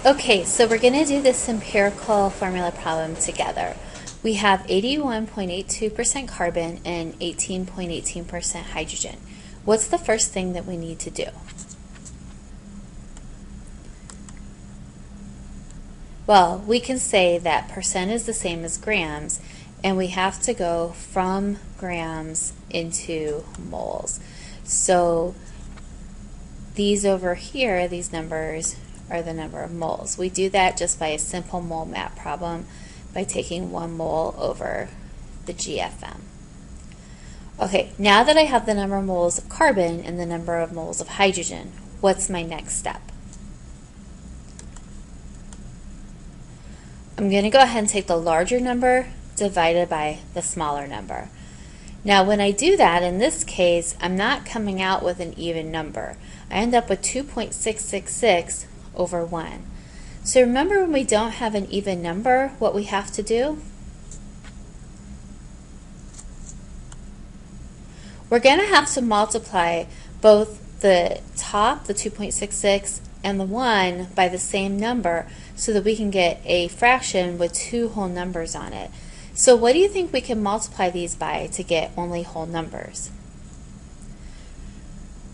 Okay, so we're going to do this empirical formula problem together. We have 81.82% carbon and 18.18% hydrogen. What's the first thing that we need to do? Well, we can say that percent is the same as grams, and we have to go from grams into moles. So these over here, these numbers, are the number of moles. We do that just by a simple mole map problem by taking 1 mole over the GFM. Okay, now that I have the number of moles of carbon and the number of moles of hydrogen, what's my next step? I'm going to go ahead and take the larger number divided by the smaller number. Now when I do that, in this case, I'm not coming out with an even number. I end up with 2.666 over 1. So remember, when we don't have an even number, what we have to do? We're going to have to multiply both the top, the 2.66, and the 1 by the same number so that we can get a fraction with 2 whole numbers on it. So what do you think we can multiply these by to get only whole numbers?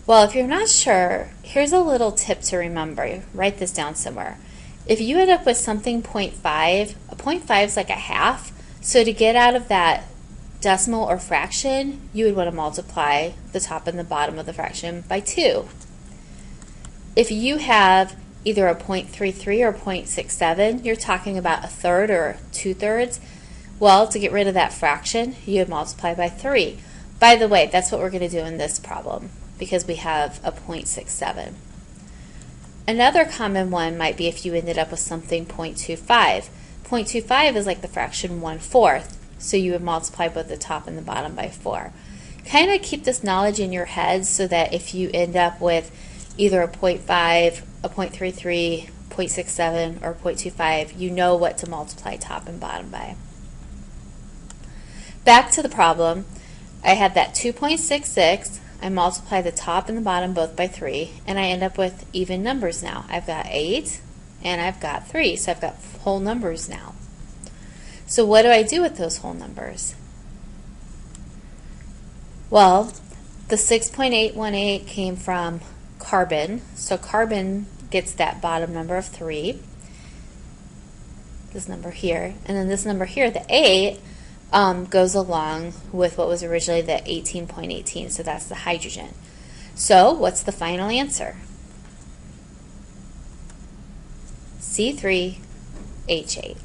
Well, if you're not sure, here's a little tip to remember. Write this down somewhere. If you end up with something 0.5, a 0.5 is like a half, so to get out of that decimal or fraction, you would want to multiply the top and the bottom of the fraction by 2. If you have either a 0.33 or 0.67, you're talking about a third or 2/3. Well, to get rid of that fraction, you would multiply by 3. By the way, that's what we're going to do in this problem because we have a 0.67. Another common one might be if you ended up with something 0.25. 0.25 is like the fraction 1/4, so you would multiply both the top and the bottom by 4. Kind of keep this knowledge in your head so that if you end up with either a 0.5, a 0.33, 0.67, or 0.25, you know what to multiply top and bottom by. Back to the problem, I had that 2.66, I multiply the top and the bottom both by 3, and I end up with even numbers now. I've got 8 and I've got 3, so I've got whole numbers now. So what do I do with those whole numbers? Well, the 6.818 came from carbon, so carbon gets that bottom number of 3, this number here, and then this number here, the 8, goes along with what was originally the 18.18, so that's the hydrogen. So what's the final answer? C3H8.